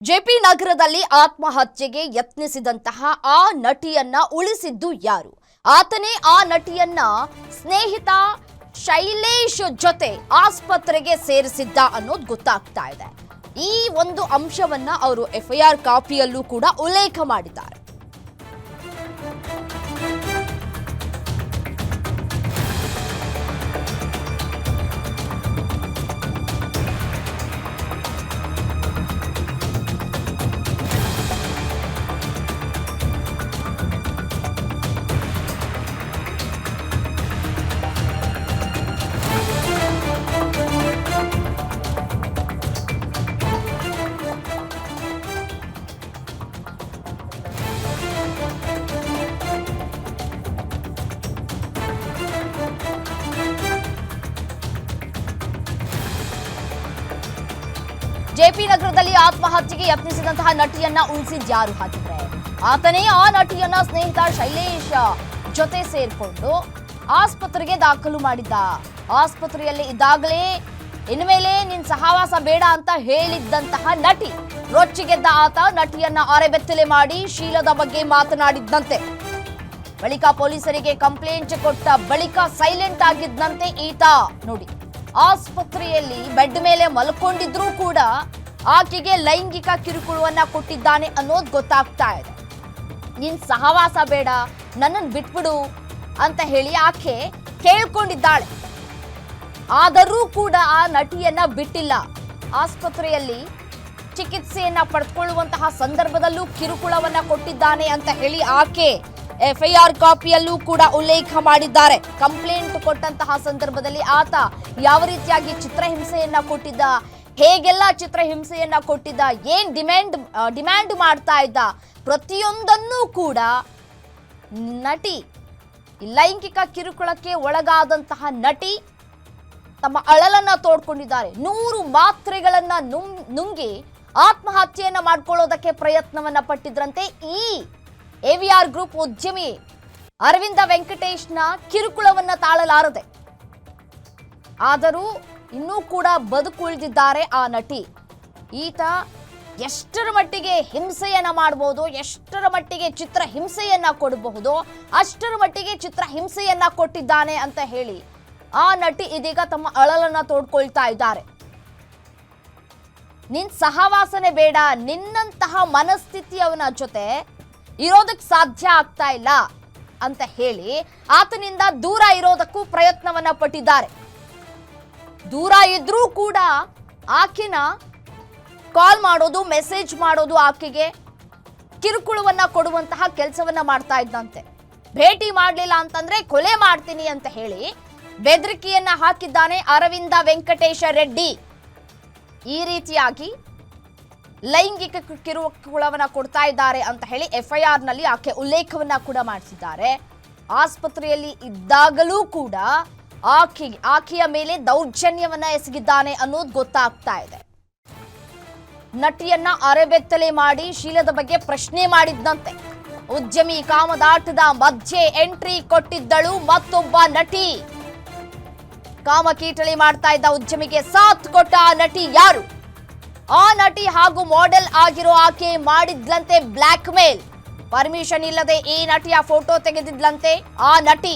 JP ನಗರದಲ್ಲಿ ಆತ್ಮಹತ್ಯೆಗೆ ಯತ್ನಿಸಿದಂತಹ ಆ ನಟಿಯನ್ನ ಉಳಿಸಿದ್ದು ಯಾರು? ಆತನೇ ಆ ನಟಿಯನ್ನ ಸ್ನೇಹಿತ ಶೈಲೇಶ್ ಜೊತೆ ಆಸ್ಪತ್ರೆಗೆ ಸೇರಿಸಿದ್ದ ಅನ್ನೋದು ಗೊತ್ತಾಗ್ತಾ ಇದೆ. ಈ ಒಂದು ಅಂಶವನ್ನ ಅವರು ಎಫ್ಐಆರ್ ಕಾಪಿಯಲ್ಲೂ ಕೂಡ ಉಲ್ಲೇಖ ಮಾಡಿದ್ದಾರೆ. ಜೆಪಿ ನಗರದಲ್ಲಿ ಆತ್ಮಹತ್ಯೆಗೆ ಯತ್ನಿಸಿದಂತಹ ನಟಿಯನ್ನ ಉಳಿಸಿದ ಯಾರು ಹಾಕಿದ್ರೆ? ಆತನೇ ಆ ನಟಿಯನ್ನ ಸ್ನೇಹಿತ ಶೈಲೇಶ್ ಜೊತೆ ಸೇರ್ಕೊಂಡು ಆಸ್ಪತ್ರೆಗೆ ದಾಖಲು ಮಾಡಿದ್ದ. ಆಸ್ಪತ್ರೆಯಲ್ಲಿ ಇದ್ದಾಗಲೇ ಇನ್ಮೇಲೆ ನಿನ್ ಸಹವಾಸ ಬೇಡ ಅಂತ ಹೇಳಿದ್ದಂತಹ ನಟಿ ರೊಚ್ಚಿಗೆದ್ದ ಆತ ನಟಿಯನ್ನ ಅರೆಬೆತ್ತಲೆ ಮಾಡಿ ಶೀಲದ ಬಗ್ಗೆ ಮಾತನಾಡಿದ್ದಂತೆ. ಬಳಿಕ ಪೊಲೀಸರಿಗೆ ಕಂಪ್ಲೇಂಟ್ ಕೊಟ್ಟ ಬಳಿಕ ಸೈಲೆಂಟ್ ಆಗಿದ್ದಂತೆ ಈತ. ನೋಡಿ, ಆಸ್ಪತ್ರೆಯಲ್ಲಿ ಬೆಡ್ ಮೇಲೆ ಮಲ್ಕೊಂಡಿದ್ರೂ ಕೂಡ ಆಕೆಗೆ ಲೈಂಗಿಕ ಕಿರುಕುಳವನ್ನ ಕೊಟ್ಟಿದ್ದಾನೆ ಅನ್ನೋದು ಗೊತ್ತಾಗ್ತಾ ಇದೆ. ನಿನ್ ಸಹವಾಸ ಬೇಡ, ನನ್ನನ್ನು ಬಿಟ್ಬಿಡು ಅಂತ ಹೇಳಿ ಆಕೆ ಕೇಳ್ಕೊಂಡಿದ್ದಾಳೆ. ಆದರೂ ಕೂಡ ಆ ನಟಿಯನ್ನ ಬಿಟ್ಟಿಲ್ಲ. ಆಸ್ಪತ್ರೆಯಲ್ಲಿ ಚಿಕಿತ್ಸೆಯನ್ನ ಪಡೆದುಕೊಳ್ಳುವಂತಹ ಸಂದರ್ಭದಲ್ಲೂ ಕಿರುಕುಳವನ್ನ ಕೊಟ್ಟಿದ್ದಾನೆ ಅಂತ ಹೇಳಿ ಆಕೆ ಎಫ್ಐಆರ್ ಕಾಪಿಯಲ್ಲೂ ಕೂಡ ಉಲ್ಲೇಖ ಮಾಡಿದ್ದಾರೆ. ಕಂಪ್ಲೇಂಟ್ ಕೊಟ್ಟಂತಹ ಸಂದರ್ಭದಲ್ಲಿ ಆತ ಯಾವ ರೀತಿಯಾಗಿ ಚಿತ್ರಹಿಂಸೆಯನ್ನ ಕೊಟ್ಟಿದ್ದ, ಹೇಗೆಲ್ಲ ಚಿತ್ರಹಿಂಸೆಯನ್ನ ಕೊಟ್ಟಿದ್ದ, ಏನ್ ಡಿಮ್ಯಾಂಡ್ ಮಾಡ್ತಾ ಇದ್ದ, ಪ್ರತಿಯೊಂದನ್ನೂ ಕೂಡ ನಟಿ, ಲೈಂಗಿಕ ಕಿರುಕುಳಕ್ಕೆ ಒಳಗಾದಂತಹ ನಟಿ ತಮ್ಮ ಅಳಲನ್ನ ತೋಡ್ಕೊಂಡಿದ್ದಾರೆ. 100 ಮಾತ್ರೆಗಳನ್ನ ನುಂಗಿ ಆತ್ಮಹತ್ಯೆಯನ್ನ ಮಾಡ್ಕೊಳ್ಳೋದಕ್ಕೆ ಪ್ರಯತ್ನವನ್ನ ಪಟ್ಟಿದ್ರಂತೆ ಈ ಎವಿಆರ್ ಗ್ರೂಪ್ ಉದ್ಯಮಿ ಅರವಿಂದ ವೆಂಕಟೇಶ್ನ ಕಿರುಕುಳವನ್ನ ತಾಳಲಾರದೆ. ಆದರೂ ಇನ್ನೂ ಕೂಡ ಬದುಕುಳಿದಿದ್ದಾರೆ ಆ ನಟಿ. ಈತ ಎಷ್ಟರ ಮಟ್ಟಿಗೆ ಹಿಂಸೆಯನ್ನ ಮಾಡಬಹುದು, ಎಷ್ಟರ ಮಟ್ಟಿಗೆ ಚಿತ್ರ ಹಿಂಸೆಯನ್ನ ಕೊಡಬಹುದು, ಅಷ್ಟರ ಮಟ್ಟಿಗೆ ಚಿತ್ರ ಹಿಂಸೆಯನ್ನ ಕೊಟ್ಟಿದ್ದಾನೆ ಅಂತ ಹೇಳಿ ಆ ನಟಿ ಇದೀಗ ತಮ್ಮ ಅಳಲನ್ನ ತೋಡ್ಕೊಳ್ತಾ ಇದ್ದಾರೆ. ನಿನ್ ಸಹವಾಸನೆ ಬೇಡ, ನಿನ್ನಂತಹ ಮನಸ್ಥಿತಿಯವನ ಜೊತೆ ಇರೋದಕ್ಕೆ ಸಾಧ್ಯ ಆಗ್ತಾ ಇಲ್ಲ ಅಂತ ಹೇಳಿ ಆತನಿಂದ ದೂರ ಇರೋದಕ್ಕೂ ಪ್ರಯತ್ನವನ್ನ ಪಟ್ಟಿದ್ದಾರೆ. ದೂರ ಇದ್ರೂ ಕೂಡ ಆಕೆನ ಕಾಲ್ ಮಾಡೋದು, ಮೆಸೇಜ್ ಮಾಡೋದು, ಆಕೆಗೆ ಕಿರುಕುಳವನ್ನ ಕೊಡುವಂತಹ ಕೆಲಸವನ್ನ ಮಾಡ್ತಾ ಇದ್ದಂತೆ. ಭೇಟಿ ಮಾಡಲಿಲ್ಲ ಅಂತಂದ್ರೆ ಕೊಲೆ ಮಾಡ್ತೀನಿ ಅಂತ ಹೇಳಿ ಬೆದರಿಕೆಯನ್ನ ಹಾಕಿದ್ದಾನೆ ಅರವಿಂದ ವೆಂಕಟೇಶ ರೆಡ್ಡಿ. ಈ ರೀತಿಯಾಗಿ ಲೈಂಗಿಕ ಕಿರುಕುಳವನ್ನ ಕೊಡ್ತಾ ಇದ್ದಾರೆ ಅಂತ ಹೇಳಿ ಎಫ್ಐಆರ್ ನಲ್ಲಿ ಆಕೆ ಉಲ್ಲೇಖವನ್ನ ಕೂಡ ಮಾಡಿಸಿದ್ದಾರೆ. ಆಸ್ಪತ್ರೆಯಲ್ಲಿ ಇದ್ದಾಗಲೂ ಕೂಡ ಆಕೆಯ ಮೇಲೆ ದೌರ್ಜನ್ಯವನ್ನ ಎಸಗಿದ್ದಾನೆ ಅನ್ನೋದು ಗೊತ್ತಾಗ್ತಾ ಇದೆ. ನಟಿಯನ್ನ ಅರೆಬೆತ್ತಲೆ ಮಾಡಿ ಶೀಲದ ಬಗ್ಗೆ ಪ್ರಶ್ನೆ ಮಾಡಿದ್ದಂತೆ. ಉದ್ಯಮಿ ಕಾಮದಾಟದ ಮಧ್ಯೆ ಎಂಟ್ರಿ ಕೊಟ್ಟಿದ್ದಳು ಮತ್ತೊಬ್ಬ ನಟಿ. ಕಾಮಕೀಟಳಿ ಮಾಡ್ತಾ ಇದ್ದ ಉದ್ಯಮಿಗೆ ಸಾಥ್ ಕೊಟ್ಟ ಆ ನಟಿ ಯಾರು? ಆ ನಟಿ ಹಾಗೂ ಮಾಡೆಲ್ ಆಗಿರೋ ಆಕೆ ಮಾಡಿದ್ಲಂತೆ ಬ್ಲ್ಯಾಕ್ ಮೇಲ್. ಪರ್ಮಿಷನ್ ಇಲ್ಲದೆ ಈ ನಟಿಯ ಫೋಟೋ ತೆಗೆದಿದ್ಲಂತೆ ಆ ನಟಿ.